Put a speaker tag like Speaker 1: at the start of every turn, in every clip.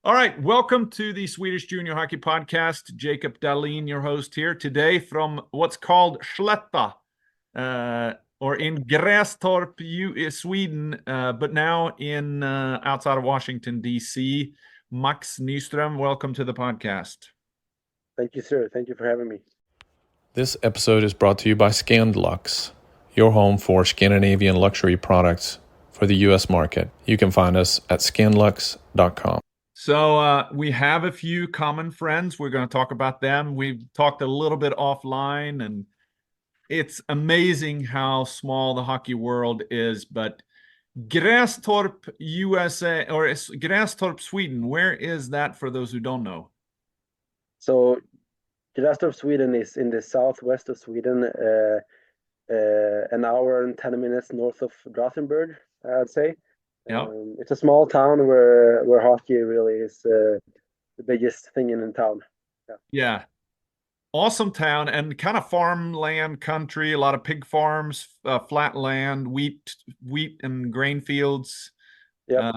Speaker 1: All right, welcome to the Swedish Junior Hockey Podcast. Jacob Dahlin, your host here today from what's called Slätta, or in Grastorp, Sweden, but now in outside of Washington, D.C. Max Nystrom, welcome to the podcast.
Speaker 2: Thank you, sir. Thank you for having me.
Speaker 3: This episode is brought to you by Scandlux, your home for Scandinavian luxury products for the U.S. market. You can find us at scandlux.com.
Speaker 1: So we have a few common friends. We're going to talk about them. We've talked a little bit offline, and it's amazing how small the hockey world is. But Grastorp, USA, or Grastorp, Sweden, where is that for those who don't know?
Speaker 2: So Grastorp, Sweden is in the southwest of Sweden, an hour and 10 minutes north of Gothenburg, I'd say.
Speaker 1: Yeah.
Speaker 2: It's a small town where hockey really is the biggest thing in town.
Speaker 1: Yeah. Awesome town and kind of farmland country, a lot of pig farms, flat land, wheat and grain fields.
Speaker 2: Yeah.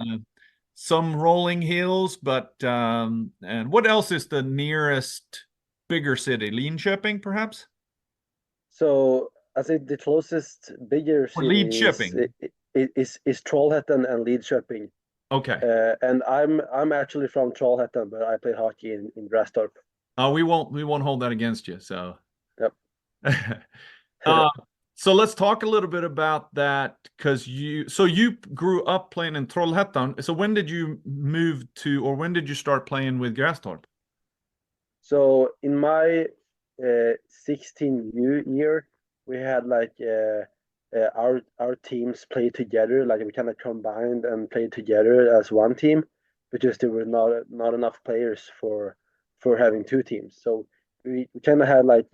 Speaker 1: Some rolling hills, but and what else is the nearest bigger city? Linköping, perhaps?
Speaker 2: So I think the closest bigger city is Trollhättan and Lidköping.
Speaker 1: Okay.
Speaker 2: And I'm actually from Trollhättan, but I play hockey in Grastorp.
Speaker 1: We won't hold that against you. So.
Speaker 2: Yep.
Speaker 1: So let's talk a little bit about that, because you grew up playing in Trollhättan. So when did you move to, or when did you start playing with Grastorp?
Speaker 2: So in my 16U year, we had like our teams play together, like we kind of combined and played together as one team, because there were not enough players for having two teams. So we kind of had like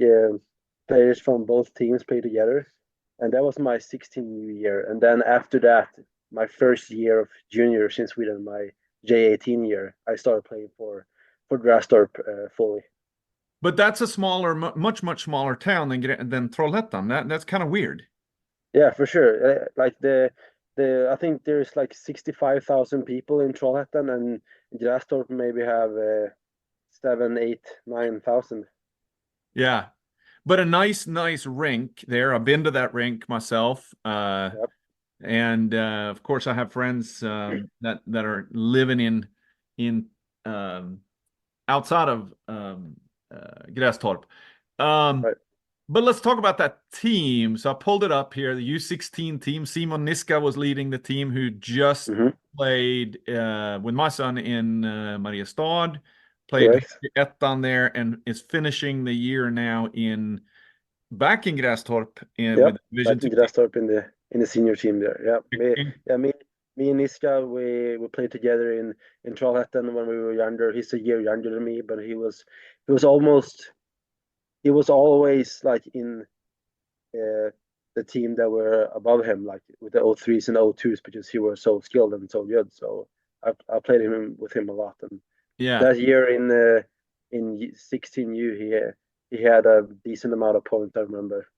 Speaker 2: players from both teams play together, and that was my 16U year. And then after that, my first year of juniors in Sweden, my J18 year, I started playing for Grastorp fully.
Speaker 1: But that's a smaller, much smaller town than Trollhättan. That's kind of weird.
Speaker 2: Yeah, for sure. Like I think there's like 65,000 people in Trollhättan, and Grastorp maybe have 7, 8, 9,000.
Speaker 1: Yeah, but a nice rink there. I've been to that rink myself.
Speaker 2: Yep.
Speaker 1: And of course, I have friends that are living in outside of Grastorp.
Speaker 2: Right.
Speaker 1: But let's talk about that team. So I pulled it up here. The U16 team. Simon Niska was leading the team, who just played with my son in Mariestad. Played ettan there and is finishing the year now back in Grastorp with Division 2.
Speaker 2: Grastorp in the senior team there. Yeah. Me and Niska, we played together in Trollhättan when we were younger. He's a year younger than me, but he was always like in the team that were above him, like with the 03s and 02s, because he was so skilled and so good. So I played with him a lot, and that year in 16U he had a decent amount of points, I remember.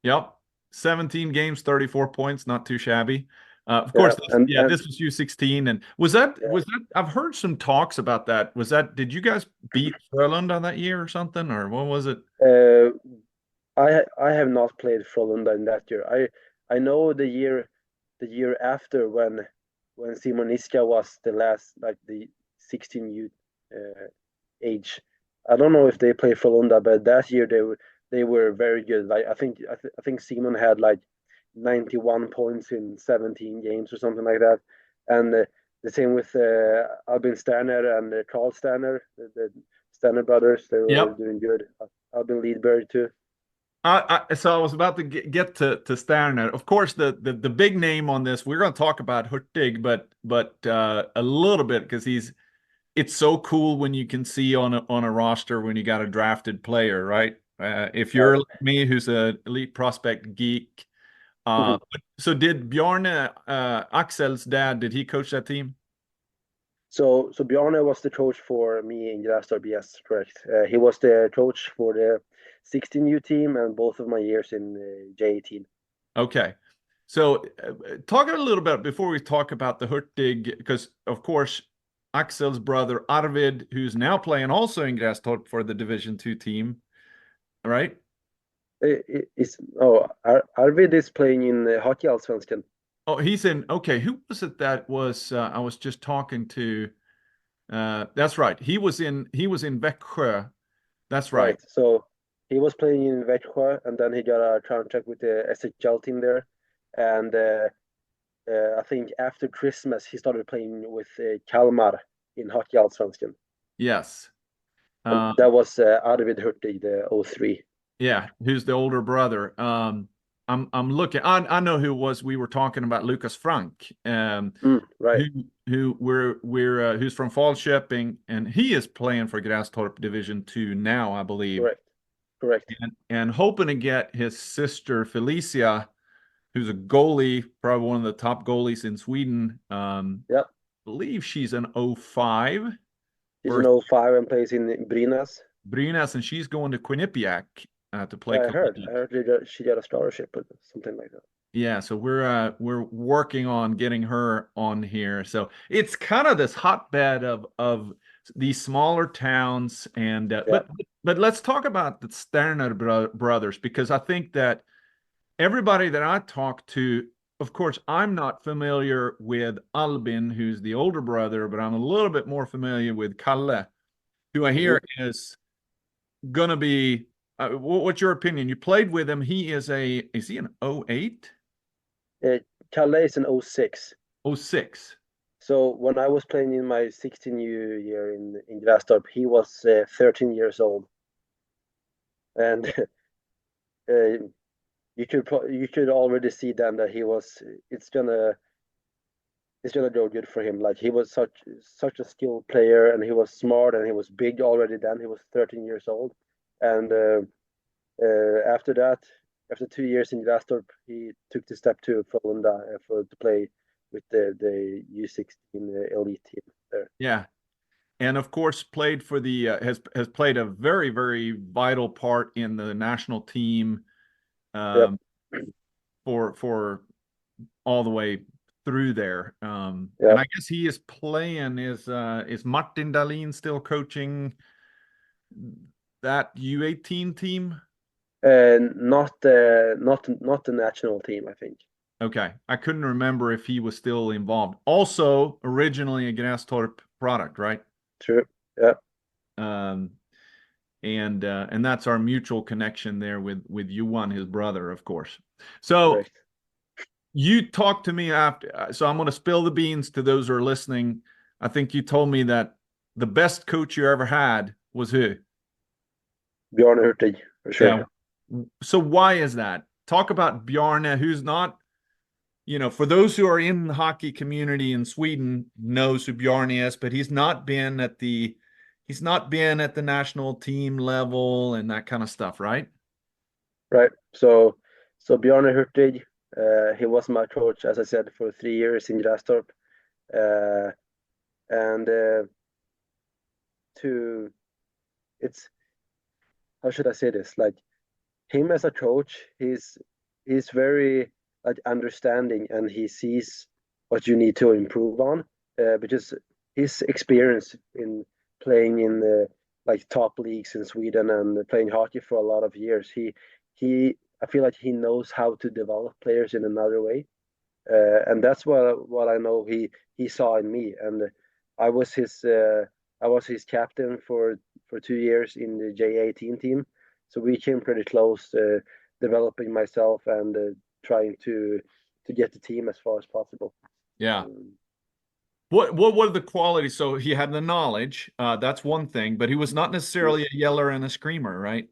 Speaker 1: Yep, 17 games, 34 points, not too shabby. Of course, this was U16, and was that I've heard some talks about that. Did you guys beat Frölunda that year or something, or what was it?
Speaker 2: I have not played Frölunda in that year. I know the year after, when Simon Niska was the last, like the 16U age. I don't know if they played Frölunda, but that year they were very good. Like I think Simon had like 91 points in 17 games or something like that, and the same with Albin Sterner and Carl Sterner, the Sterner brothers. They were doing good. Albin Lidberg too.
Speaker 1: So I was about to get to Sterner. Of course, the big name on this, we're going to talk about Hurtig, but a little bit, because it's so cool when you can see on a roster when you got a drafted player, right? If you're like me, who's an elite prospect geek. So did Bjarne, Axel's dad, did he coach that team?
Speaker 2: So Bjarne was the coach for me in Grastorp. Yes, correct. He was the coach for the 16U team and both of my years in J18.
Speaker 1: Okay. So talk a little bit before we talk about the Hurtig, because of course Axel's brother Arvid, who's now playing also in Grastorp for the Division 2 team, right?
Speaker 2: Arvid is playing in Hockey Allsvenskan.
Speaker 1: Oh, he's in. Okay, who was it that was? I was just talking to. That's right. He was in Växjö. That's right.
Speaker 2: So he was playing in Växjö, and then he got a contract with the SHL team there. And I think after Christmas, he started playing with Kalmar in Hockey Allsvenskan.
Speaker 1: Yes.
Speaker 2: And that was Arvid Hurtig, the 03.
Speaker 1: Yeah, who's the older brother. I'm looking. I know who it was. We were talking about Lucas Frank.
Speaker 2: Right.
Speaker 1: Who's from Falköping, and he is playing for Grastorp Division 2 now, I believe.
Speaker 2: Correct.
Speaker 1: And hoping to get his sister Felicia, who's a goalie, probably one of the top goalies in Sweden.
Speaker 2: Yep.
Speaker 1: I believe she's an 05.
Speaker 2: She's an 05 and plays in
Speaker 1: Brynäs, and she's going to Quinnipiac to play.
Speaker 2: I heard she got a scholarship or something like that.
Speaker 1: Yeah, so we're working on getting her on here. So it's kind of this hotbed of these smaller towns, and but let's talk about the Sterner brothers, because I think that everybody that I talk to, of course, I'm not familiar with Albin, who's the older brother, but I'm a little bit more familiar with Kalle, who I hear is gonna be. What's your opinion? You played with him. Is he an 08?
Speaker 2: Kalle is an 06.
Speaker 1: 06.
Speaker 2: So when I was playing in my 16U year in Grastorp, he was 13 years old, and you could already see then that it's gonna go good for him. Like, he was such a skilled player, and he was smart, and he was big already then. He was 13 years old, and after that, after 2 years in Grastorp, he took the step to Frölunda to play with the U16 elite team there.
Speaker 1: Yeah, and of course played for the has played a very, very vital part in the national team for all the way through there. And I guess he is playing. Is Martin Dahlin still coaching that U18 team?
Speaker 2: Not the national team, I think.
Speaker 1: Okay, I couldn't remember if he was still involved. Also, originally a Grastorp product, right?
Speaker 2: True. Yeah.
Speaker 1: And that's our mutual connection there with Johan, his brother, of course. So you talked to me after. So I'm going to spill the beans to those who are listening. I think you told me that the best coach you ever had was who?
Speaker 2: Bjarne Hurtig, for sure.
Speaker 1: Yeah. So why is that? Talk about Bjarne, who's not, for those who are in the hockey community in Sweden, knows who Bjarne is, but he's not been at the national team level and that kind of stuff, right?
Speaker 2: Right. So Bjarne Hurtig, he was my coach, as I said, for 3 years in Grastorp, and it's, how should I say this? Like, him as a coach, he's very understanding, and he sees what you need to improve on, because his experience in playing in the top leagues in Sweden and playing hockey for a lot of years, I feel like he knows how to develop players in another way, and that's what I know he saw in me. And I was his captain for 2 years in the J18 team, so we came pretty close, developing myself and trying to get the team as far as possible.
Speaker 1: Yeah. What were the qualities? So he had the knowledge, that's one thing, but he was not necessarily a yeller and a screamer, right?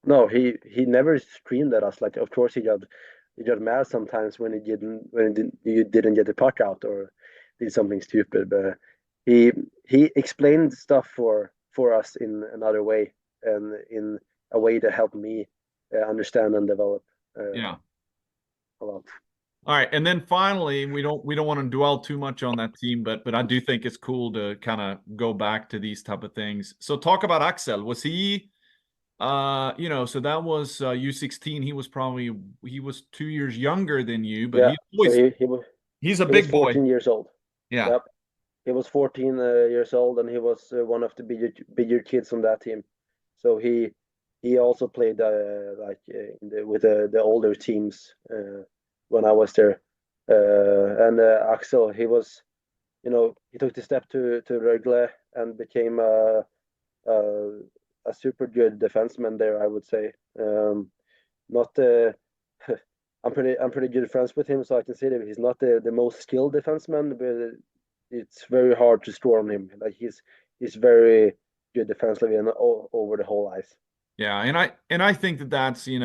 Speaker 2: No, he never screamed at us. Like, of course he got mad sometimes when you didn't get the puck out or did something stupid, but he explained stuff for us in another way, and in a way that helped me understand and develop a lot.
Speaker 1: All right, and then finally, we don't want to dwell too much on that team, but I do think it's cool to kind of go back to these type of things. So talk about Axel. Was he, so that was U16. He was 2 years younger than you, but
Speaker 2: he's a big boy. 14 years old.
Speaker 1: Yeah.
Speaker 2: Yep. he was 14 years old, and he was one of the bigger kids on that team. So he also played with the older teams when I was there. And Axel, he was, he took the step to Rögle and became a, a super good defenseman there, I would say. Not I'm pretty good friends with him, so I can say that he's not the most skilled defenseman, but it's very hard to score on him. Like he's very good defensively and over the whole ice.
Speaker 1: Yeah, and I think that's he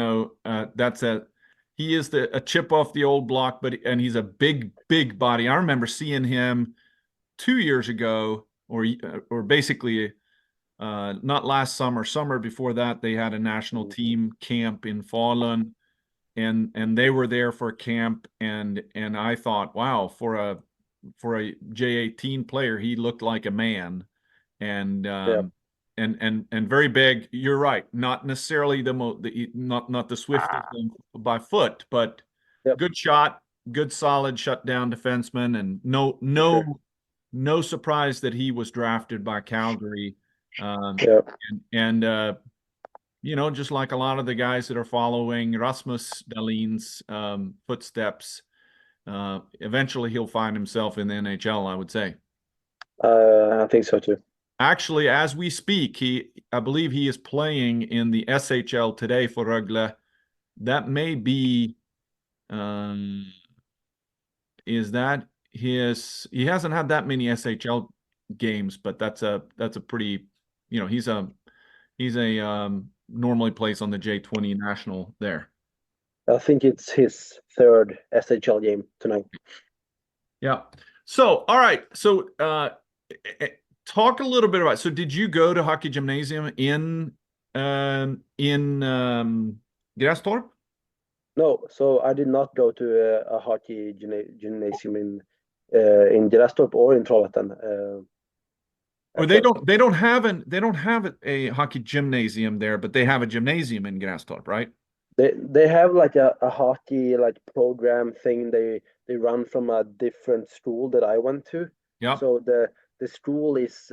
Speaker 1: is a chip off the old block, and he's a big body. I remember seeing him 2 years ago, or basically not last summer before that. They had a national team camp in Falun, and they were there for a camp, and I thought, wow, for a J18 player, he looked like a man, and
Speaker 2: Yeah.
Speaker 1: And very big. You're right. Not necessarily not the swiftest by foot, but
Speaker 2: Yep.
Speaker 1: good shot, good solid shutdown defenseman, and
Speaker 2: Sure.
Speaker 1: no surprise that he was drafted by Calgary.
Speaker 2: Yeah.
Speaker 1: And just like a lot of the guys that are following Rasmus Dahlin's footsteps, eventually he'll find himself in the NHL, I would say.
Speaker 2: I think so too.
Speaker 1: Actually, as we speak, I believe he is playing in the SHL today for Rögle. That may be, is that he hasn't had that many SHL games, but that's a pretty, he's a normally plays on the J20 national there.
Speaker 2: I think it's his third SHL game tonight.
Speaker 1: Yeah. So, all right. So, talk a little bit about. So, did you go to hockey gymnasium in Grastorp?
Speaker 2: No, so I did not go to a hockey gymnasium in Grastorp or in Trollhättan.
Speaker 1: Or they don't have a hockey gymnasium there, but they have a gymnasium in Grastorp, right?
Speaker 2: They have like a hockey like program thing they run from a different school that I went to.
Speaker 1: Yeah.
Speaker 2: So the school is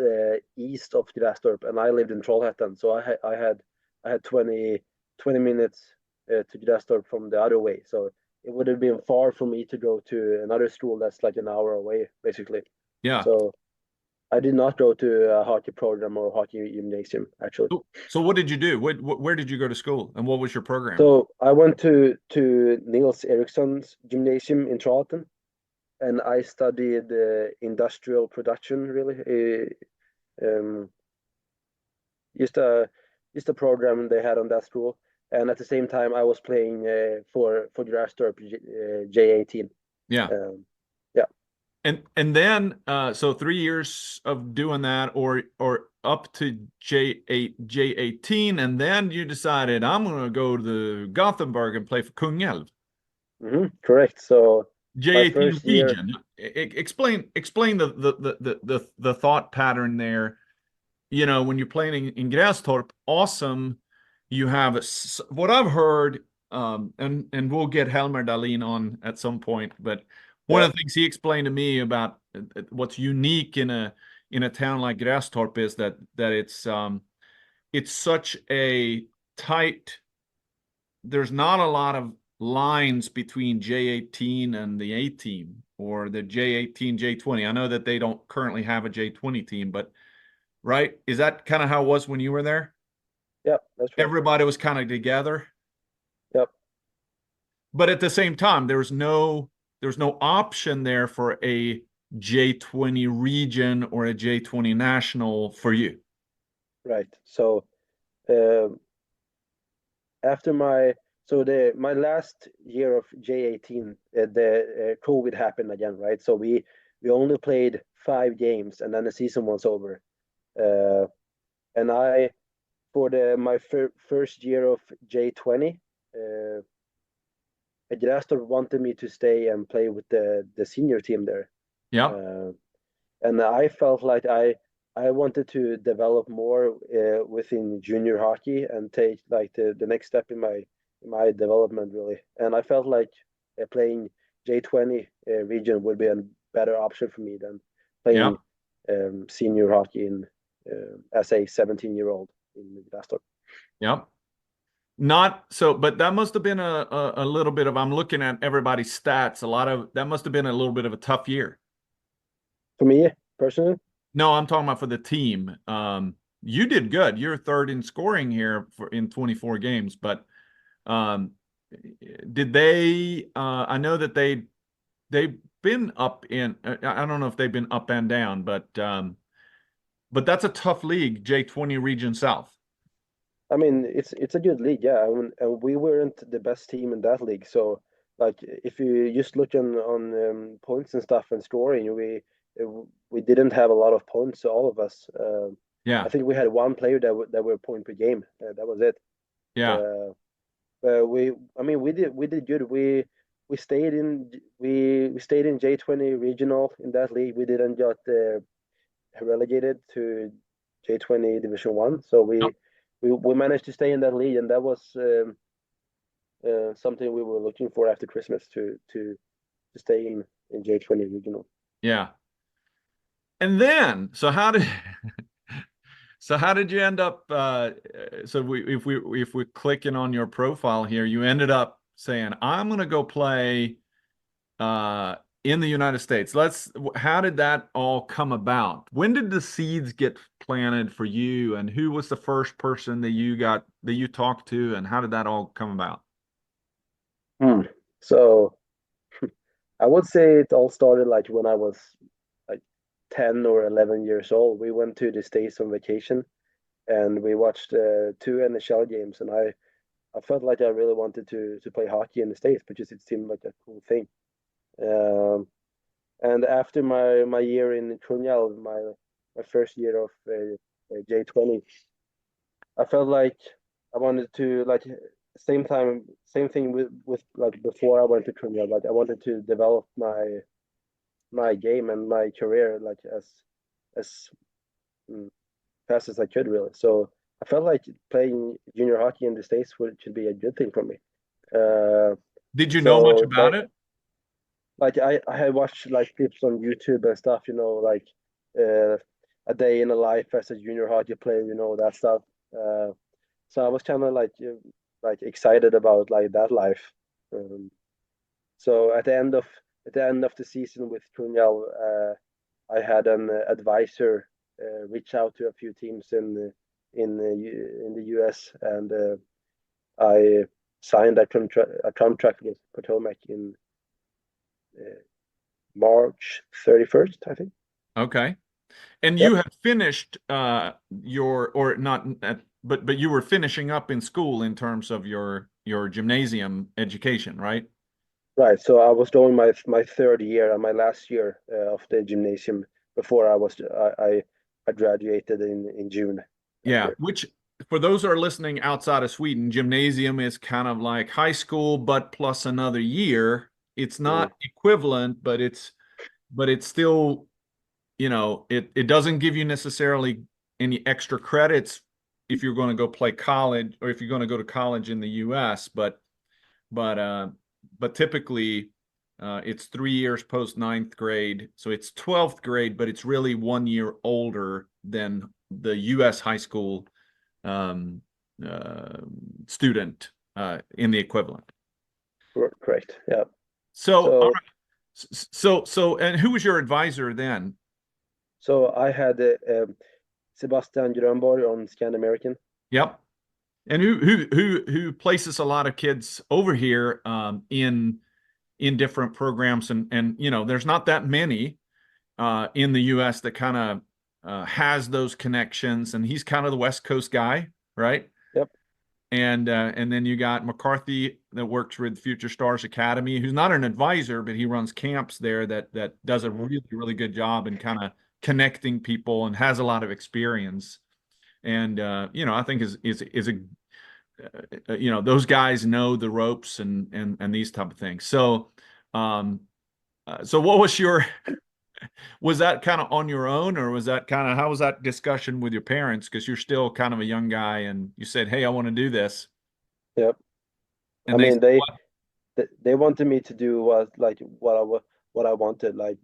Speaker 2: east of Grastorp, and I lived in Trollhättan, so I had 20 minutes to Grastorp from the other way. So it would have been far for me to go to another school that's like an hour away, basically.
Speaker 1: Yeah.
Speaker 2: So I did not go to a hockey program or hockey gymnasium, actually.
Speaker 1: So what did you do? Where did you go to school, and what was your program?
Speaker 2: So I went to Nils Eriksson's gymnasium in Charlton, and I studied industrial production. Really, just a program they had on that school. And at the same time, I was playing for Grastorp J18.
Speaker 1: Yeah.
Speaker 2: Yeah.
Speaker 1: And then so 3 years of doing that, or up to J18, and then you decided I'm going to go to Gothenburg and play for Kungälv.
Speaker 2: Correct. So
Speaker 1: J18 region. Explain the thought pattern there. When you're playing in Grastorp, awesome. You have what I've heard, and we'll get Helmer Dahlin on at some point, but one of the things he explained to me about what's unique in a town like Grastorp is that it's such a tight. There's not a lot of lines between J18 and the A team, or the J18 J20. I know that they don't currently have a J20 team, but right, is that kind of how it was when you were there?
Speaker 2: Yep, that's right.
Speaker 1: Everybody was kind of together.
Speaker 2: Yep.
Speaker 1: But at the same time, there's no option there for a J20 region or a J20 national for you.
Speaker 2: Right. So after my last year of J18, the COVID happened again, right? So we only played 5 games, and then the season was over. And I, for my first year of J20, Grastorp wanted me to stay and play with the senior team there.
Speaker 1: Yeah.
Speaker 2: And I felt like I wanted to develop more within junior hockey and take like the next step in my development, really. And I felt like playing J20 region would be a better option for me than playing senior hockey in as a 17-year-old in Grastorp.
Speaker 1: Yep. Not so, but that must have been a little bit of, I'm looking at everybody's stats, that must have been a little bit of a tough year.
Speaker 2: For me personally,
Speaker 1: no, I'm talking about for the team. You did good. You're third in scoring here in 24 games, but did they? I know that they've been up in. I don't know if they've been up and down, but that's a tough league, J20 Region South.
Speaker 2: I mean, it's a good league, yeah. And we weren't the best team in that league, so like if you just look on points and stuff and scoring, we didn't have a lot of points, all of us.
Speaker 1: Yeah,
Speaker 2: I think we had one player that were point per game. That was it.
Speaker 1: yeah,
Speaker 2: I mean, we did good. We stayed in we stayed in J20 regional in that league. We didn't get relegated to J20 Division One, so
Speaker 1: Yep.
Speaker 2: we managed to stay in that league, and that was something we were looking for after Christmas to stay in J20 regional.
Speaker 1: Yeah. And then, so how did so how did you end up? If we're clicking on your profile here, you ended up saying, "I'm going to go play in the United States." How did that all come about? When did the seeds get planted for you, and who was the first person that you talked to, and how did that all come about?
Speaker 2: So I would say it all started like when I was like 10 or 11 years old. We went to the States on vacation and we watched two NHL games, and I felt like I really wanted to play hockey in the States because it seemed like a cool thing. Um, and after my year in Kungälv, my first year of J20, I felt like I wanted to like same thing with like before I went to Kungälv. Like I wanted to develop my game and my career like as mm, fast as I could, really. So I felt like playing junior hockey in the States should be a good thing for me. Uh,
Speaker 1: Did you know much
Speaker 2: so
Speaker 1: about it?
Speaker 2: like I had watched like clips on YouTube and stuff, like uh, a day in a life as a junior hockey player, that stuff. So I was kind of like excited about like that life. Um, so at the end of the season with Kungälv, I had an advisor reach out to a few teams in the US, and I signed a contract with Patomac in March 31st, I think.
Speaker 1: Okay. And
Speaker 2: Yep.
Speaker 1: you had finished or not, but you were finishing up in school in terms of your gymnasium education, right?
Speaker 2: Right. So I was doing my third year and my last year of the gymnasium before I graduated in June that
Speaker 1: Yeah,
Speaker 2: year.
Speaker 1: which for those who are listening outside of Sweden, gymnasium is kind of like high school, but plus another year. It's
Speaker 2: Mm.
Speaker 1: not equivalent, but it's still, it doesn't give you necessarily any extra credits if you're going to go play college or if you're going to go to college in the US, but uh but typically it's 3 years post ninth grade. So it's 12th grade, but it's really 1 year older than the US high school um, uh, student in the equivalent.
Speaker 2: Correct. Yeah.
Speaker 1: So, all
Speaker 2: So
Speaker 1: right. And who was your advisor then?
Speaker 2: so I had Sebastian Grönborg on Scan American.
Speaker 1: Yep. And who places a lot of kids over here in different programs, and there's not that many in the US that kind of has those connections, and he's kind of the West Coast guy, right?
Speaker 2: Yep.
Speaker 1: And then you got McCarthy that works with Future Stars Academy, who's not an advisor, but he runs camps there that does a really, really good job in kind of connecting people and has a lot of experience. And I think is a those guys know the ropes and these type of things. So what was was that kind of on your own, or was that kind of, how was that discussion with your parents? Because you're still kind of a young guy and you said, "Hey, I want to do this."
Speaker 2: Yep. I
Speaker 1: And they
Speaker 2: mean,
Speaker 1: said,
Speaker 2: they wanted me to do what I wanted. Like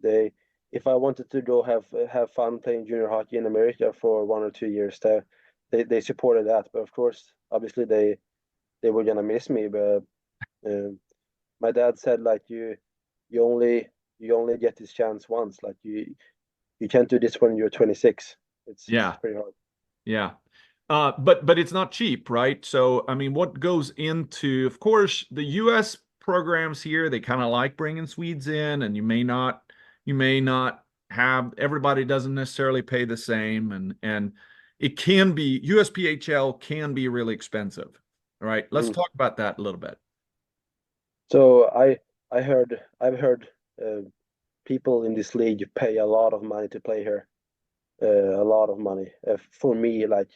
Speaker 2: if I wanted to go have fun playing junior hockey in America for 1 or 2 years, they supported that. But of course, obviously they were gonna miss me. But uh, my dad said like you only you only get this chance once. Like you can't do this when you're 26. It's
Speaker 1: Yeah.
Speaker 2: pretty hard.
Speaker 1: Yeah. But it's not cheap, right? So, I mean, what goes into, of course, the US programs here, they kind of like bringing Swedes in, and you may not have, everybody doesn't necessarily pay the same, and it can be, USPHL can be really expensive, right? Let's
Speaker 2: Mm.
Speaker 1: talk about that a little bit.
Speaker 2: So I've heard uh, people in this league pay a lot of money to play here. A lot of money for me, like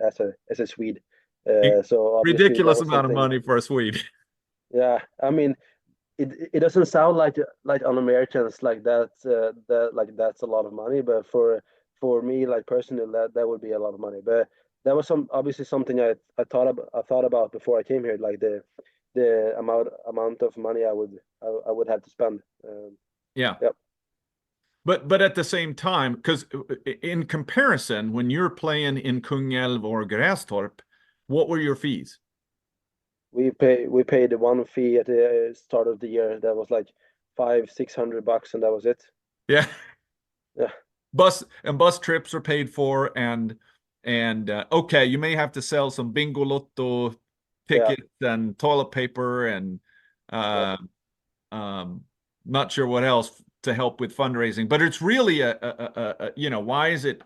Speaker 2: as a Swede. So obviously that
Speaker 1: Ridiculous
Speaker 2: was
Speaker 1: amount of
Speaker 2: something.
Speaker 1: money for a Swede.
Speaker 2: Yeah, I mean, it doesn't sound like on Americans like that's a lot of money, but for me, like personally, that would be a lot of money. But that was obviously something I thought about before I came here, like the amount of money I would have to spend.
Speaker 1: Yeah.
Speaker 2: Yep.
Speaker 1: But at the same time, because in comparison, when you're playing in Kungälv or Grastorp, what were your fees?
Speaker 2: We paid one fee at the start of the year that was like 500-600 bucks, and that was it.
Speaker 1: Yeah.
Speaker 2: Yeah,
Speaker 1: Bus trips are paid for, and okay, you may have to sell some bingo lotto
Speaker 2: yeah,
Speaker 1: tickets and toilet paper and
Speaker 2: yep,
Speaker 1: uh um not sure what else to help with fundraising, but it's really you know, why is it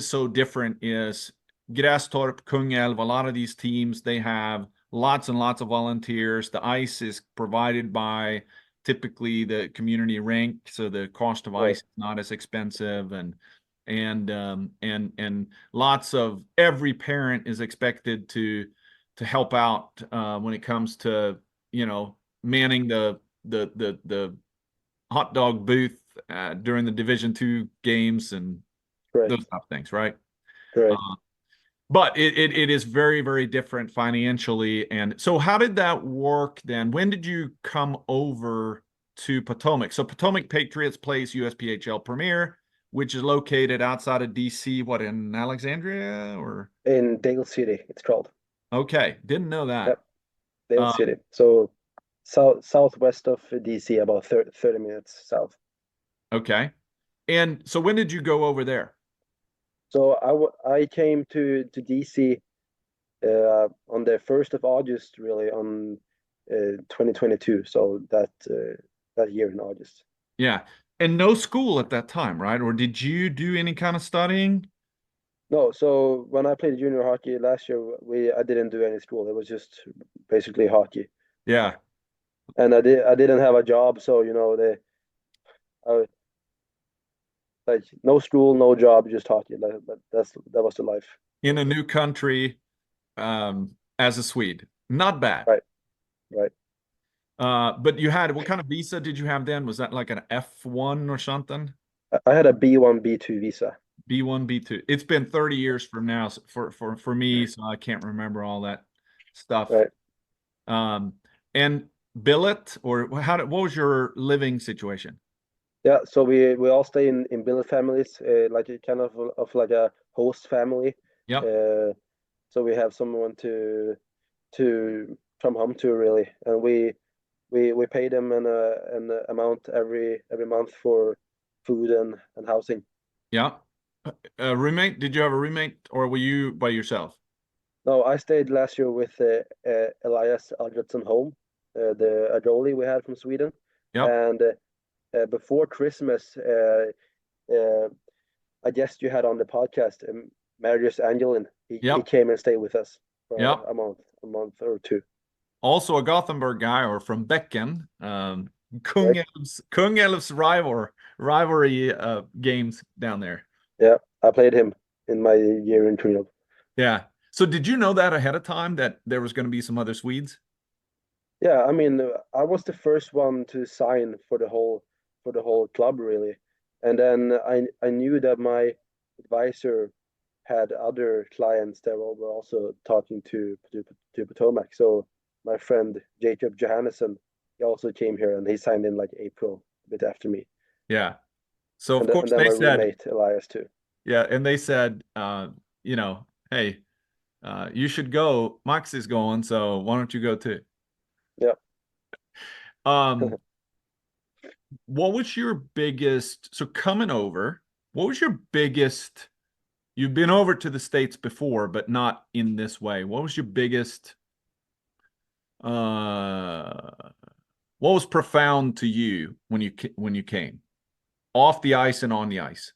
Speaker 1: so different is Grastorp, Kungälv, a lot of these teams, they have lots and lots of volunteers. The ice is provided by typically the community rink, so the cost of
Speaker 2: right,
Speaker 1: ice is not as expensive, and lots of every parent is expected to help out when it comes to, you know, manning the hot dog booth during the Division II games and those
Speaker 2: correct,
Speaker 1: type of things, right?
Speaker 2: correct.
Speaker 1: Uh, but it is very, very different financially. And so how did that work then? When did you come over to Patomac? So Patomac Patriots plays USPHL Premier, which is located outside of DC, what, in Alexandria or?
Speaker 2: In Dale City, it's called.
Speaker 1: Okay, didn't know that.
Speaker 2: Yep, Dale
Speaker 1: Uh,
Speaker 2: City. So southwest of DC, about 30 minutes south.
Speaker 1: okay. And so when did you go over there?
Speaker 2: So I came to DC on the 1st of August, really, on 2022. So that year in August.
Speaker 1: Yeah. And no school at that time, right? Or did you do any kind of studying?
Speaker 2: No, so when I played junior hockey last year, I didn't do any school. It was just basically hockey,
Speaker 1: Yeah.
Speaker 2: and I didn't have a job, so I, like no school, no job, just hockey. That was the life.
Speaker 1: In a new country, as a Swede. Not bad.
Speaker 2: Right, right.
Speaker 1: But you had, what kind of visa did you have then? Was that like an F1 or something?
Speaker 2: I had a B1, B2 visa.
Speaker 1: B1, B2. It's been 30 years from now for me, so I can't remember all that stuff.
Speaker 2: Right.
Speaker 1: Um, and billet, or what was your living situation?
Speaker 2: Yeah. So we all stay in billet families, like a kind of like a host family.
Speaker 1: Yep.
Speaker 2: Uh, so we have someone to come home to, really, and we pay them an amount every month for food and housing.
Speaker 1: Yeah. Roommate, did you have a roommate or were you by yourself?
Speaker 2: No, I stayed last year with Elias Algertsson Holm, a goalie we had from Sweden,
Speaker 1: Yep.
Speaker 2: and before Christmas, uh, I guess you had on the podcast, Marius Angelin. He
Speaker 1: Yep.
Speaker 2: came and stayed with us for
Speaker 1: Yep.
Speaker 2: a month or two.
Speaker 1: Also a Gothenburg guy, or from Becken.
Speaker 2: Right?
Speaker 1: Kungälv's rivalry games down there.
Speaker 2: Yeah, I played him in my year in Trinidad.
Speaker 1: Yeah. So did you know that ahead of time that there was going to be some other Swedes?
Speaker 2: Yeah, I mean, I was the first one to sign for the whole club, really, and then I knew that my advisor had other clients that were also talking to Patomac. So my friend Jacob Johannesson, he also came here and he signed in like April, a bit after me.
Speaker 1: Yeah. So of
Speaker 2: and
Speaker 1: course
Speaker 2: then
Speaker 1: they
Speaker 2: my
Speaker 1: said,
Speaker 2: roommate Elias too.
Speaker 1: yeah, and they said, hey, you should go. Max is going, so why don't you go too?
Speaker 2: Yeah.
Speaker 1: Um, what was your biggest, so coming over, what was your biggest, you've been over to the States before, but not in this way. What was your biggest, what was profound to you when you came off the ice and on the ice?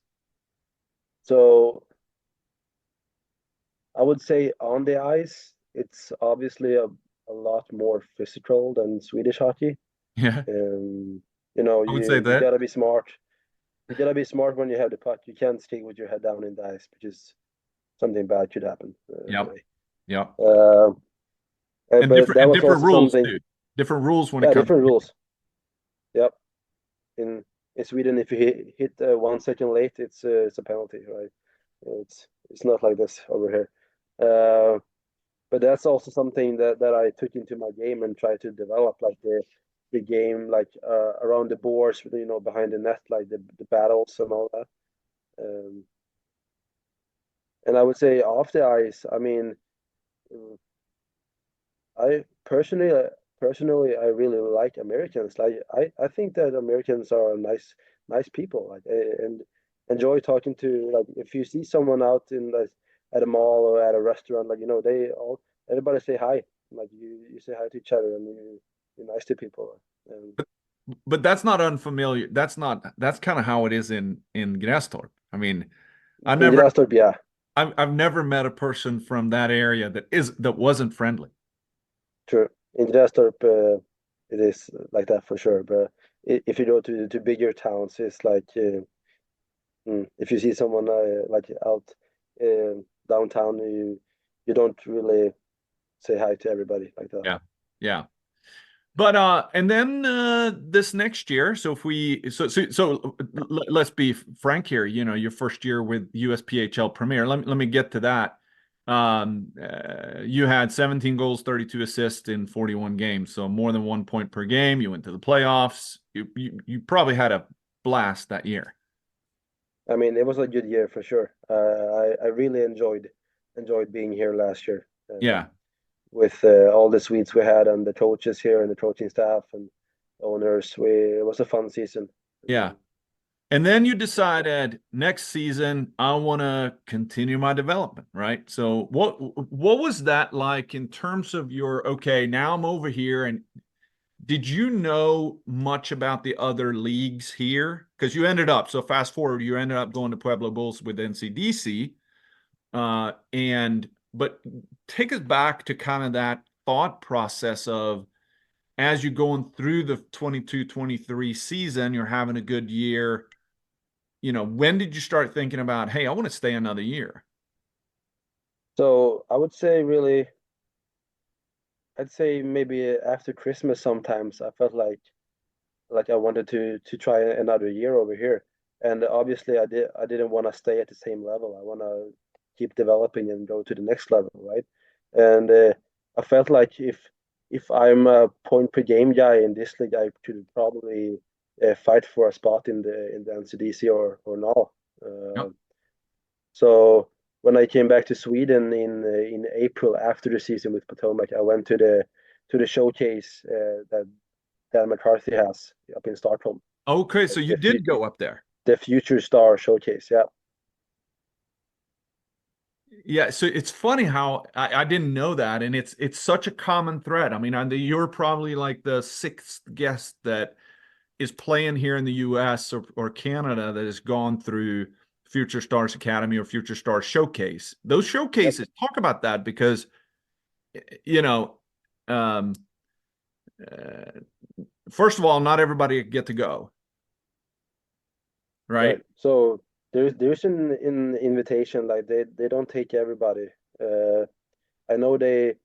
Speaker 2: So I would say on the ice, it's obviously a lot more physical than Swedish hockey.
Speaker 1: Yeah,
Speaker 2: You know,
Speaker 1: I would say
Speaker 2: you
Speaker 1: that.
Speaker 2: gotta be smart. You gotta be smart when you have the puck. You can't skate with your head down in the ice because something bad could happen.
Speaker 1: Yep. Yep.
Speaker 2: Uh,
Speaker 1: And
Speaker 2: but
Speaker 1: different
Speaker 2: that
Speaker 1: and
Speaker 2: was
Speaker 1: different
Speaker 2: also
Speaker 1: rules
Speaker 2: something.
Speaker 1: too. Different rules when it
Speaker 2: Yeah,
Speaker 1: comes.
Speaker 2: different rules. Yep. In Sweden, if you hit 1 second late, it's a penalty, right? It's not like this over here. But that's also something that I took into my game and tried to develop, like the game, like around the boards, you know, behind the net, like the battles and all that. Um, and I would say off the ice, I mean, uh, I personally I really like Americans. Like I think that Americans are nice people. Like and enjoy talking to. Like if you see someone out in like at a mall or at a restaurant, like you know everybody say hi. Like you say hi to each other and you're nice to people. And
Speaker 1: But that's not unfamiliar. That's kind of how it is in Grastorp. I mean, I
Speaker 2: in
Speaker 1: never
Speaker 2: Grastorp, yeah,
Speaker 1: I've never met a person from that area that wasn't friendly.
Speaker 2: true. In Grastorp, it is like that for sure. But if you go to bigger towns, it's like. If you see someone like out downtown, you don't really say hi to everybody like that.
Speaker 1: Yeah. Yeah. But and then this next year, so if we let's be frank here, your first year with USPHL Premier. Let me get to that. You had 17 goals, 32 assists in 41 games, so more than 1 point per game. You went to the playoffs. You probably had a blast that year.
Speaker 2: I mean, it was a good year for sure. I really enjoyed being here last year
Speaker 1: Yeah.
Speaker 2: with all the Swedes we had and the coaches here and the coaching staff and owners. It was a fun season.
Speaker 1: Yeah. And then you decided next season I want to continue my development, right? So what was that like in terms of your okay, now I'm over here, and did you know much about the other leagues here? Because you ended up, so fast forward, you ended up going to Pueblo Bulls with NCDC. And but take us back to kind of that thought process of as you're going through the 22-23 season, you're having a good year. When did you start thinking about, hey, I want to stay another year?
Speaker 2: So I would say really, I'd say maybe after Christmas sometimes I felt like I wanted to try another year over here. And obviously I didn't want to stay at the same level. I want to keep developing and go to the next level, right? And I felt like if I'm a point per game guy in this league, I could probably fight for a spot in the NCDC or not.
Speaker 1: Yep.
Speaker 2: So when I came back to Sweden in April after the season with Patomac, I went to the showcase that Dan McCarthy has up in Stockholm.
Speaker 1: Okay, so you
Speaker 2: The
Speaker 1: did go up there.
Speaker 2: the Future Star Showcase. Yeah.
Speaker 1: Yeah, so it's funny how I didn't know that, and it's such a common thread. I mean, you're probably like the sixth guest that is playing here in the U.S. or Canada that has gone through Future Stars Academy or Future Stars Showcase. Those
Speaker 2: Yep.
Speaker 1: showcases, talk about that because, you know, um, uh, first of all, not everybody get to go, right?
Speaker 2: Right. So there's an invitation like they don't take everybody. Uh, I know they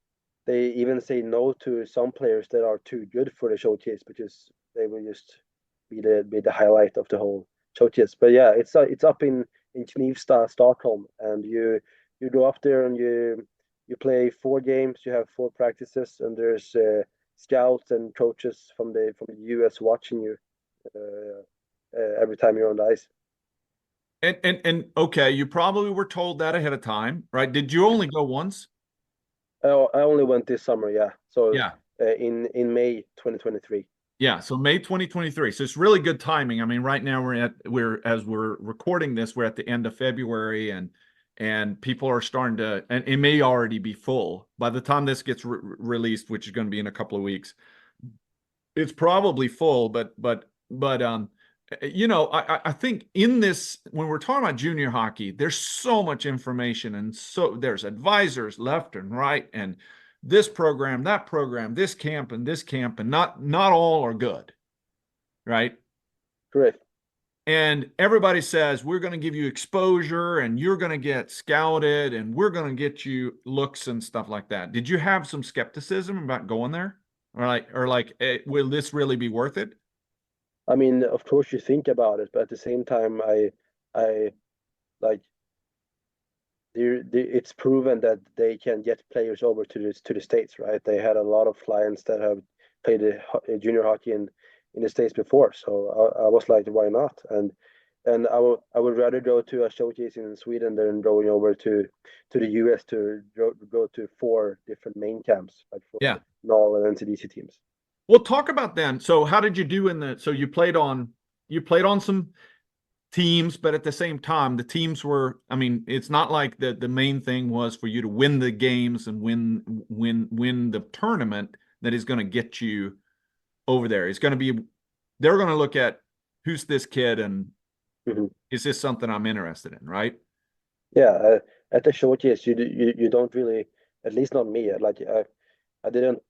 Speaker 2: even say no to some players that are too good for the showcase because they will just be the highlight of the whole showcase. But yeah, it's up in Knivsta, Stockholm, and you go up there and you play 4 games. You have 4 practices, and there's scouts and coaches from the US watching you every time you're on the ice.
Speaker 1: And okay, you probably were told that ahead of time, right? Did you only go once?
Speaker 2: I only went this summer, yeah. So
Speaker 1: Yeah.
Speaker 2: in May 2023.
Speaker 1: Yeah, so May 2023. So it's really good timing. I mean, right now we're as we're recording this, we're at the end of February, and people are starting to, and it may already be full by the time this gets released, which is going to be in a couple of weeks. It's probably full, but you know, I think in this, when we're talking about junior hockey, there's so much information, and so there's advisors left and right, and this program, that program, this camp, and not all are good, right?
Speaker 2: Correct.
Speaker 1: And everybody says we're going to give you exposure, and you're going to get scouted, and we're going to get you looks and stuff like that. Did you have some skepticism about going there, or like, will this really be worth it?
Speaker 2: I mean, of course you think about it, but at the same time, I like it's proven that they can get players over to the States, right? They had a lot of clients that have played junior hockey in the States before, so I was like, why not? And I would rather go to a showcase in Sweden than going over to the US to go to 4 different main camps, like for
Speaker 1: Yeah.
Speaker 2: NAL and NCDC teams.
Speaker 1: Well, talk about then. So how did you do in the, so you played on some teams, but at the same time, the teams were, I mean, it's not like the main thing was for you to win the games and win the tournament that is going to get you over there. It's going to be, they're going to look at who's this kid and
Speaker 2: Mhm.
Speaker 1: is this something I'm interested in, right?
Speaker 2: Yeah, at the showcase, you don't really, at least not me. Like I didn't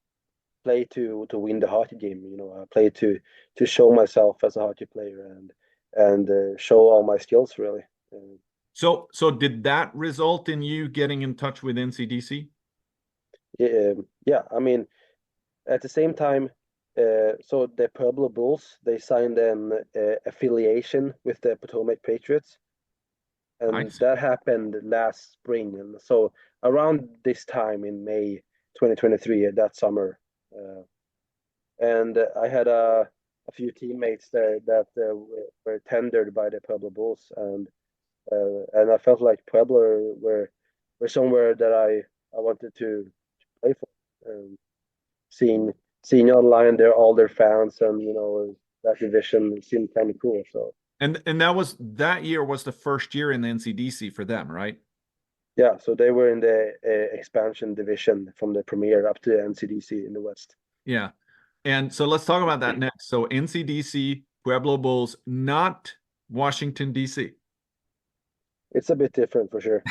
Speaker 2: play to win the hockey game. You know, I played to show myself as a hockey player and show all my skills really.
Speaker 1: So did that result in you getting in touch with NCDC?
Speaker 2: Yeah, I mean, at the same time, so the Pueblo Bulls they signed an affiliation with the Patomac Patriots, and
Speaker 1: Nice.
Speaker 2: that happened last spring. And so around this time in May 2023, that summer. And I had a few teammates there that were tendered by the Pueblo Bulls, and I felt like Pueblo were somewhere that I wanted to play for. Seeing seeing online all their fans, and you know that division seemed kind of cool. So
Speaker 1: And that year was the first year in the NCDC for them, right?
Speaker 2: yeah, so they were in the expansion division from the Premier up to the NCDC in the West.
Speaker 1: Yeah. And so let's talk about that next. So NCDC, Pueblo Bulls, not Washington, D.C.
Speaker 2: It's a bit different for sure.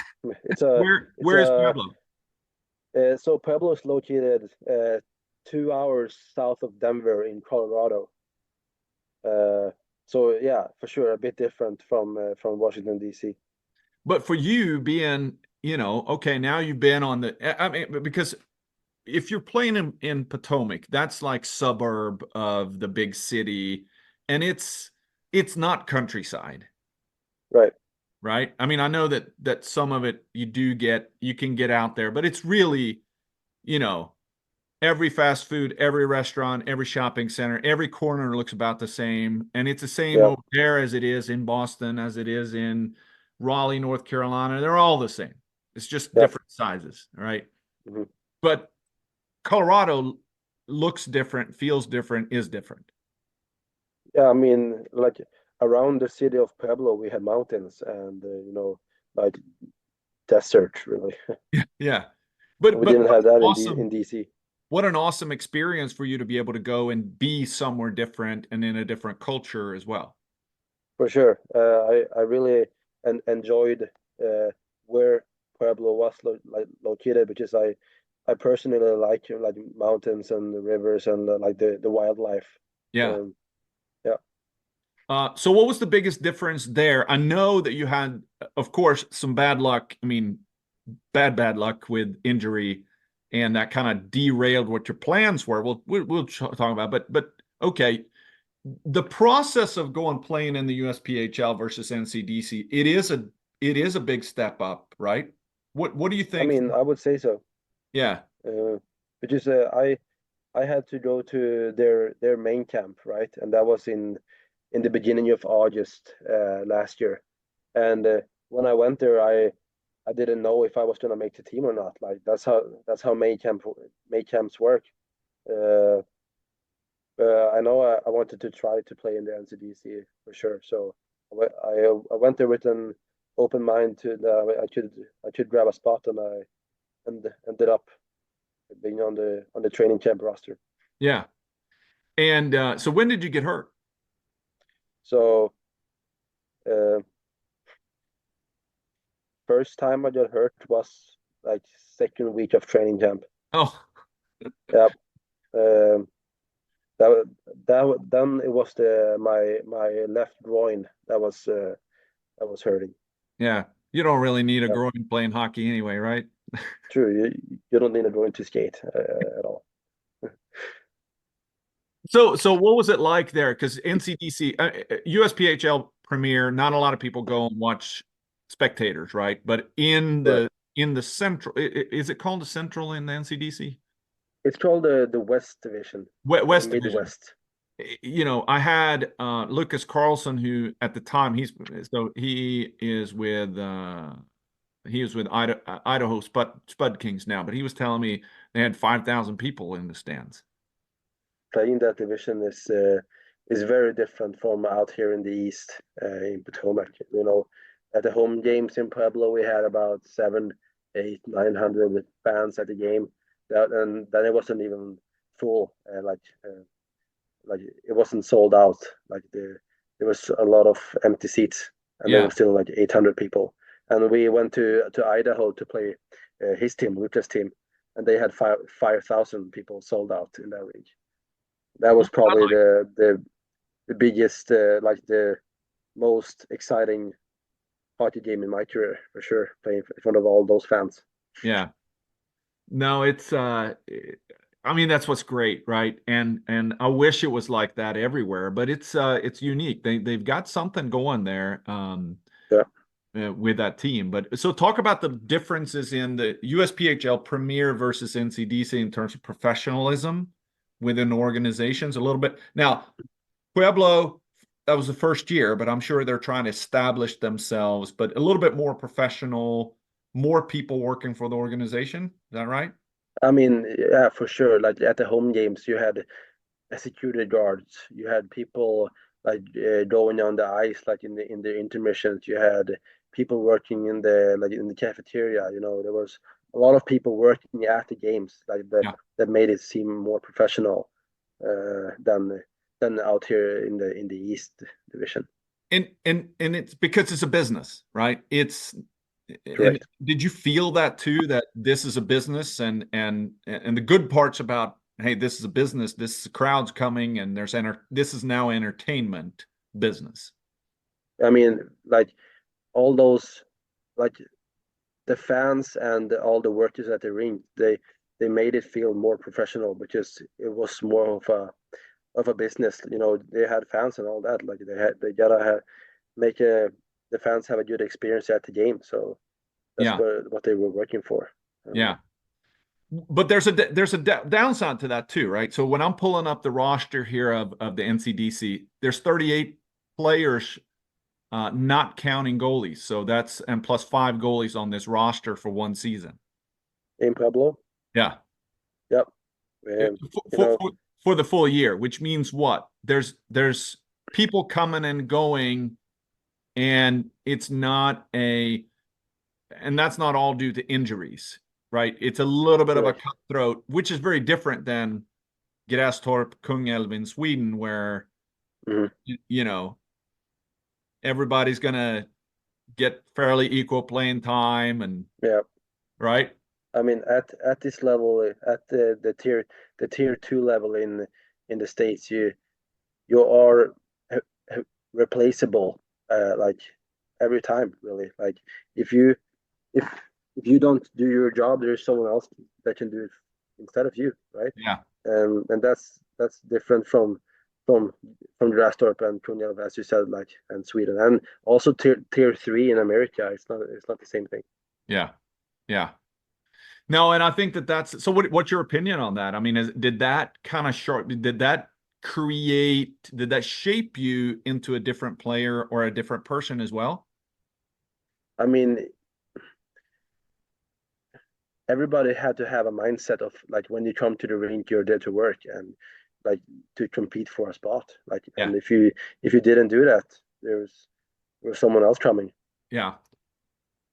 Speaker 2: It's a it's
Speaker 1: Where is
Speaker 2: a
Speaker 1: Pueblo?
Speaker 2: So Pueblo is located 2 hours south of Denver in Colorado. So yeah, for sure, a bit different from Washington D.C.
Speaker 1: But for you being, okay, now you've been on the, I mean, because if you're playing in Potomac, that's like suburb of the big city, and it's not countryside,
Speaker 2: Right.
Speaker 1: right? I mean, I know that some of it you can get out there, but it's really, you know, every fast food, every restaurant, every shopping center, every corner looks about the same. And it's the same
Speaker 2: Yeah.
Speaker 1: over there as it is in Boston, as it is in Raleigh, North Carolina. They're all the same. It's just
Speaker 2: Yeah.
Speaker 1: different sizes, right?
Speaker 2: Hmm.
Speaker 1: But Colorado looks different, feels different, is different.
Speaker 2: Yeah. I mean, like around the city of Pueblo, we had mountains and like desert, really.
Speaker 1: Yeah. But
Speaker 2: We
Speaker 1: but
Speaker 2: didn't
Speaker 1: what
Speaker 2: have
Speaker 1: an
Speaker 2: that in
Speaker 1: awesome
Speaker 2: DC.
Speaker 1: what an awesome experience for you to be able to go and be somewhere different and in a different culture as well.
Speaker 2: For sure. I really enjoyed where Pueblo was located because I personally like mountains and the rivers and like the wildlife.
Speaker 1: Yeah.
Speaker 2: Um, yeah.
Speaker 1: So what was the biggest difference there? I know that you had, of course, some bad luck. I mean, bad luck with injury, and that kind of derailed what your plans were. We'll talk about, but okay, the process of going playing in the USPHL versus NCDC, it is a big step up, right? What do you
Speaker 2: I
Speaker 1: think?
Speaker 2: mean, I would say so.
Speaker 1: Yeah,
Speaker 2: Uh, because I had to go to their main camp, right? And that was in the beginning of August last year. And when I went there, I didn't know if I was gonna make the team or not. Like that's how May camps work. Uh, I know I wanted to try to play in the NCDC for sure. So I went there with an open mind to I could grab a spot, and ended up being on the training camp roster.
Speaker 1: Yeah. And so when did you get hurt?
Speaker 2: So uh, first time I got hurt was like second week of training camp.
Speaker 1: Oh,
Speaker 2: Yep. Um, that then it was my left groin that was hurting.
Speaker 1: yeah. You don't really need a
Speaker 2: Yep.
Speaker 1: groin playing hockey anyway, right?
Speaker 2: True. You don't need a groin to skate at all.
Speaker 1: So what was it like there? Because NCDC, USPHL Premier, not a lot of people go and watch spectators, right? But
Speaker 2: Right.
Speaker 1: in the central, is it called the central in the NCDC?
Speaker 2: It's called the West Division, the
Speaker 1: West Division.
Speaker 2: Midwest.
Speaker 1: You know, I had Lucas Carlson, who at the time he is with Idaho Spud Kings now, but he was telling me they had 5,000 people in the stands.
Speaker 2: Playing that division is very different from out here in the East, in Potomac. You know, at the home games in Pueblo, we had about 7, 8, 900 fans at the game. And then it wasn't even full, like it wasn't sold out. There was a lot of empty seats, and there
Speaker 1: Yeah.
Speaker 2: was still like 800 people. And we went to Idaho to play his team, Lucas' team, and they had 5,000 people sold out in that week. That was probably the biggest, like the most exciting hockey game in my career for sure, playing in front of all those fans.
Speaker 1: Yeah. No, it's I mean that's what's great, right? And I wish it was like that everywhere, but it's unique. They've got something going there
Speaker 2: Yeah.
Speaker 1: with that team. But so talk about the differences in the USPHL Premier versus NCDC in terms of professionalism within organizations a little bit. Now, Pueblo, that was the first year, but I'm sure they're trying to establish themselves, but a little bit more professional, more people working for the organization. Is that right?
Speaker 2: I mean, yeah, for sure. Like at the home games, you had security guards, you had people like going on the ice, like in the intermissions. You had people working in the cafeteria. You know, there was a lot of people working at the games, like
Speaker 1: Yeah.
Speaker 2: that made it seem more professional than out here in the East Division.
Speaker 1: And it's because it's a business, right? And
Speaker 2: Correct.
Speaker 1: did you feel that too, that this is a business and the good parts about, hey, this is a business, this is a crowd's coming and this is now entertainment business.
Speaker 2: I mean, like all those, like the fans and all the workers at the rink, they made it feel more professional because it was more of a business. You know, they had fans and all that. Like they gotta make the fans have a good experience at the game. So that's
Speaker 1: Yeah.
Speaker 2: what they were working for.
Speaker 1: Yeah. But there's a downside to that too, right? So when I'm pulling up the roster here of the NCDC, there's 38 players, not counting goalies. So that's and plus 5 goalies on this roster for one season.
Speaker 2: In Pueblo.
Speaker 1: Yeah.
Speaker 2: Yep.
Speaker 1: For,
Speaker 2: You know,
Speaker 1: for the full year, which means what? There's people coming and going, and it's not and that's not all due to injuries, right? It's a little bit of a
Speaker 2: correct.
Speaker 1: cutthroat, which is very different than Grastorp, Kungälv in Sweden, where
Speaker 2: Mhm.
Speaker 1: you know everybody's gonna get fairly equal playing time, and
Speaker 2: Yeah.
Speaker 1: right?
Speaker 2: I mean, at this level, at the tier two level in the states, you are replaceable, like every time, really. Like if you if if you don't do your job, there's someone else that can do it instead of you, right?
Speaker 1: Yeah,
Speaker 2: And that's different from from Grastorp and Kungälv, as you said, like and Sweden, and also tier three in America. It's not the same thing.
Speaker 1: yeah, yeah. No, and I think that's so. What's your opinion on that? I mean, did that kind of short? Did that create? Did that shape you into a different player or a different person as well?
Speaker 2: I mean, everybody had to have a mindset of like when you come to the rink, you're there to work and like to compete for a spot. Like,
Speaker 1: Yeah.
Speaker 2: and if you didn't do that, there's someone else coming.
Speaker 1: Yeah.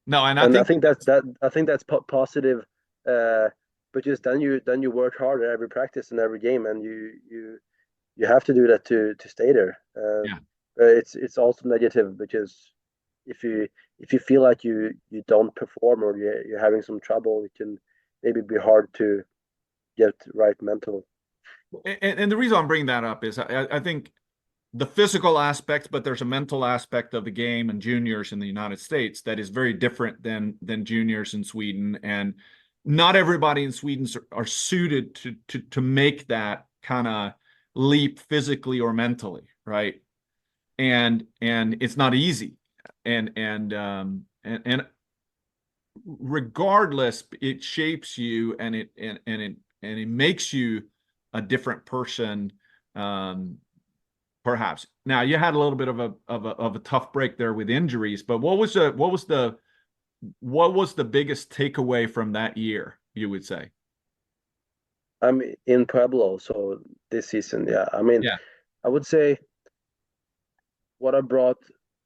Speaker 1: No, and I
Speaker 2: And
Speaker 1: think
Speaker 2: I think that's positive. But just then you work harder every practice and every game, and you have to do that to stay there.
Speaker 1: yeah.
Speaker 2: It's also negative because if you feel like you don't perform or you're having some trouble, it can maybe be hard to get right mentally.
Speaker 1: And the reason I'm bringing that up is I think the physical aspect, but there's a mental aspect of the game and juniors in the United States that is very different than juniors in Sweden. And not everybody in Sweden are suited to make that kind of leap physically or mentally, right? And it's not easy. And regardless, it shapes you and it makes you a different person. Perhaps. Now you had a little bit of a tough break there with injuries, but what was the biggest takeaway from that year, you would say?
Speaker 2: I'm in Pueblo, so this season, yeah. I mean,
Speaker 1: Yeah.
Speaker 2: I would say what I brought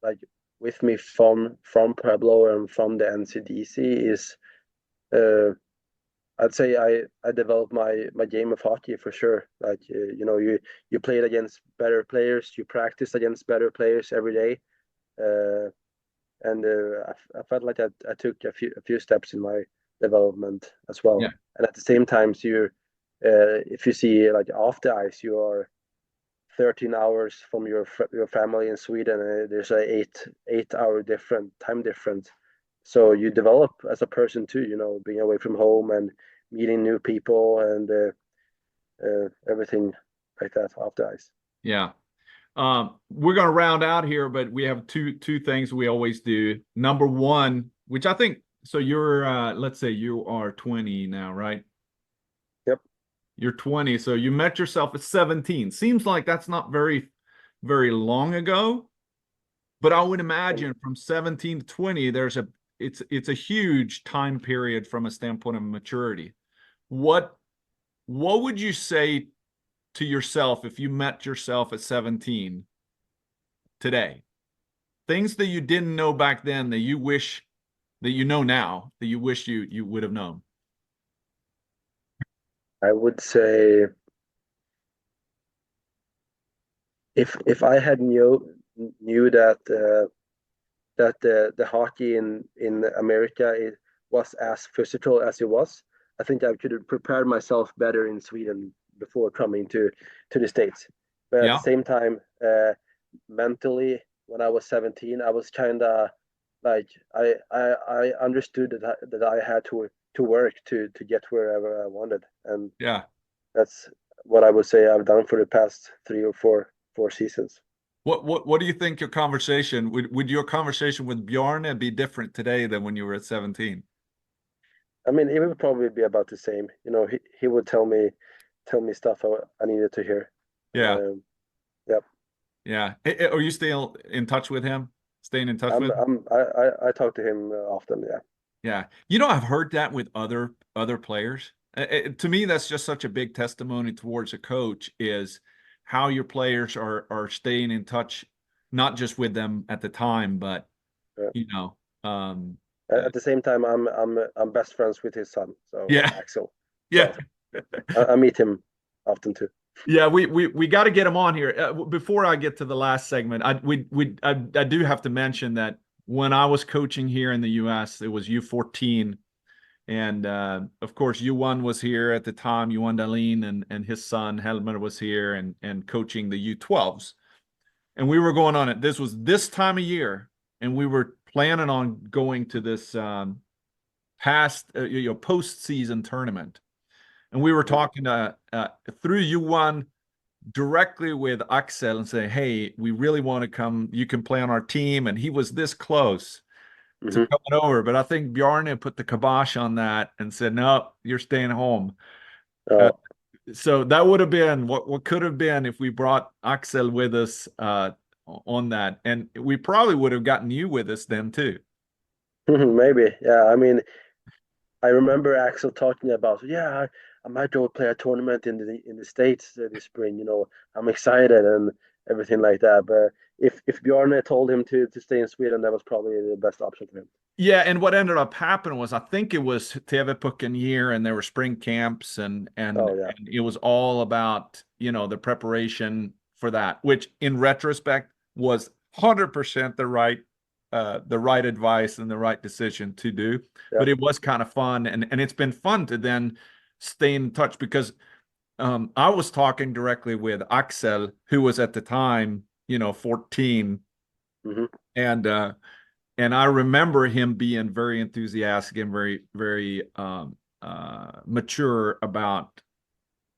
Speaker 2: like with me from Pueblo and from the NCDC is uh, I'd say I developed my game of hockey for sure. Like you know, you played against better players, you practiced against better players every day, uh, and I felt like I took a few steps in my development as well.
Speaker 1: Yeah.
Speaker 2: And at the same time, so you if you see like off the ice, you are 13 hours from your family in Sweden. There's a 8 hour different time difference. So you develop as a person too, you know, being away from home and meeting new people and everything like that off the ice.
Speaker 1: Yeah. We're going to round out here, but we have two things we always do. Number one, which I think, so you're let's say you are 20 now, right?
Speaker 2: Yep.
Speaker 1: You're 20, so you met yourself at 17. Seems like that's not very long ago, but I would imagine from 17 to 20, it's a huge time period from a standpoint of maturity. What would you say to yourself if you met yourself at 17 today? Things that you didn't know back then that you wish that you know now that you wish you would have known.
Speaker 2: I would say if I had knew that the hockey in America was as physical as it was, I think I could have prepared myself better in Sweden before coming to the States. But at the
Speaker 1: Yeah.
Speaker 2: same time, mentally, when I was 17, I was kind of like I understood that I had to work to get wherever I wanted, and
Speaker 1: Yeah.
Speaker 2: that's what I would say I've done for the past 3 or 4 seasons.
Speaker 1: What do you think your conversation would your conversation with Bjorn be different today than when you were at 17?
Speaker 2: I mean, it would probably be about the same. You know, he would tell me stuff I needed to hear.
Speaker 1: Yeah.
Speaker 2: Yep.
Speaker 1: Yeah. Are you still in touch with him? Staying in touch with him?
Speaker 2: I talk to him often. Yeah.
Speaker 1: Yeah. You know, I've heard that with other players. To me, that's just such a big testimony towards a coach is how your players are staying in touch, not just with them at the time, but
Speaker 2: Yeah.
Speaker 1: you know,
Speaker 2: At the same time, I'm best friends with his son, so
Speaker 1: yeah,
Speaker 2: Axel.
Speaker 1: yeah.
Speaker 2: So I meet him often too.
Speaker 1: Yeah, we got to get him on here. Before I get to the last segment, I do have to mention that when I was coaching here in the U.S., it was U14, and of course U1 was here at the time. U1 Dahlin and his son Helmer was here and coaching the U12s, and we were going on it. This was this time of year, and we were planning on going to this past postseason tournament. And we were talking through U1 directly with Axel and say, hey, we really want to come. You can play on our team. And he was this close to
Speaker 2: Hmm.
Speaker 1: coming over. But I think Bjarne put the kibosh on that and said, no, you're staying home. Uh,
Speaker 2: Oh,
Speaker 1: so that would have been what could have been if we brought Axel with us on that. And we probably would have gotten you with us then too.
Speaker 2: Maybe. Yeah. I mean, I remember Axel talking about, yeah, I might go play a tournament in the States this spring. I'm excited and everything like that. But if Bjarne told him to stay in Sweden, that was probably the best option for him.
Speaker 1: Yeah, and what ended up happening was I think it was TV-pucken year, and there were spring camps,
Speaker 2: Oh yeah.
Speaker 1: and it was all about the preparation for that, which in retrospect was 100% the right advice and the right decision to do.
Speaker 2: Yeah.
Speaker 1: But it was kind of fun, and it's been fun to then stay in touch because I was talking directly with Axel, who was at the time 14,
Speaker 2: Hmm.
Speaker 1: and I remember him being very enthusiastic and very, very mature about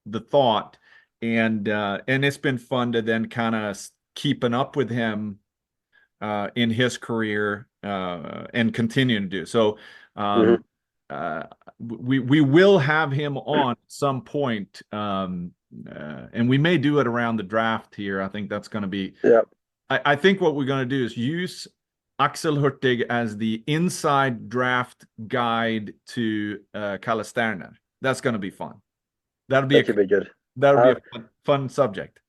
Speaker 1: the thought, and it's been fun to then kind of keeping up with him in his career and continuing to do so.
Speaker 2: Hmm.
Speaker 1: We will have him on at some point, and we may do it around the draft here. I think that's going to be.
Speaker 2: Yeah.
Speaker 1: I think what we're going to do is use Axel Hurtig as the inside draft guide to Kalle Sterner. That's going to be fun. That'll be
Speaker 2: That could be good.
Speaker 1: that'll be
Speaker 2: I'll,
Speaker 1: a fun subject.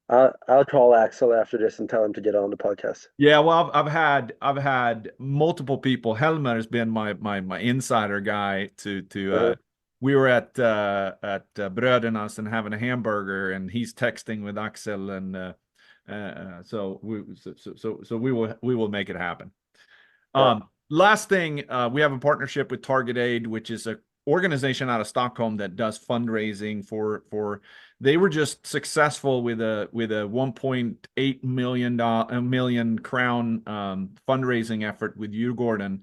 Speaker 2: I'll call Axel after this and tell him to get on the podcast.
Speaker 1: Yeah, well, I've had multiple people. Helmer has been my insider guy to
Speaker 2: Uh-huh.
Speaker 1: we were at Brödernas and having a hamburger, and he's texting with Axel, and so we will make it happen.
Speaker 2: Yeah.
Speaker 1: Last thing, we have a partnership with Target Aid, which is a organization out of Stockholm that does fundraising for they were just successful with a 1.8 million crown fundraising effort with Djurgården.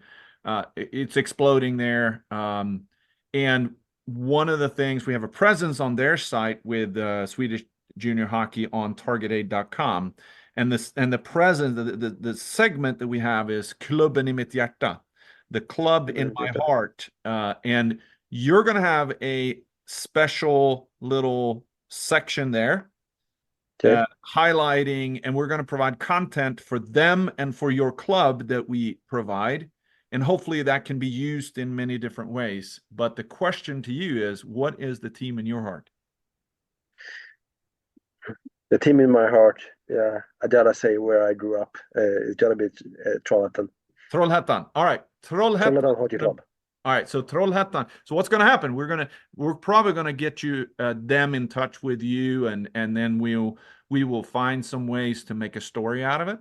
Speaker 1: It's exploding there. And one of the things, we have a presence on their site with Swedish Junior Hockey on targetaid.com. And the presence, the segment that we have is Klubben i mitt hjärta, the club in my heart. And you're going to have a special little section there
Speaker 2: Okay.
Speaker 1: highlighting, and we're going to provide content for them and for your club that we provide. And hopefully that can be used in many different ways. But the question to you is, what is the team in your heart?
Speaker 2: The team in my heart, yeah, I gotta say where I grew up. It's gotta be Trollhättan.
Speaker 1: Trollhättan. All right.
Speaker 2: Trollhättan Hockey Club.
Speaker 1: All right, so Trollhättan. So what's going to happen? We're probably going to get you them in touch with you, and then we will find some ways to make a story out of it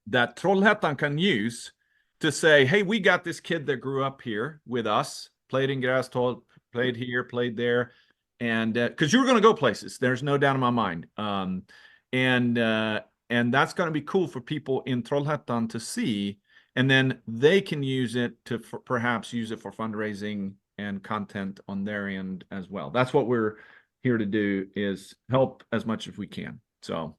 Speaker 1: that Trollhättan can use to say, hey, we got this kid that grew up here with us, played in Grastorp, played here, played there, and because you're going to go places, there's no doubt in my mind, and that's going to be cool for people in Trollhättan to see. And then they can use it to perhaps use it for fundraising and content on their end as well. That's what we're here to do, is help as much as we can. So,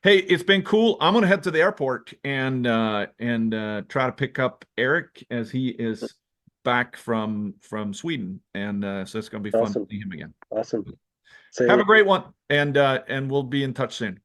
Speaker 1: hey, it's been cool. I'm going to head to the airport and try to pick up Eric as he is back from Sweden. And so it's going to be fun to see him again.
Speaker 2: Awesome.
Speaker 1: Have a great one, and we'll be in touch soon.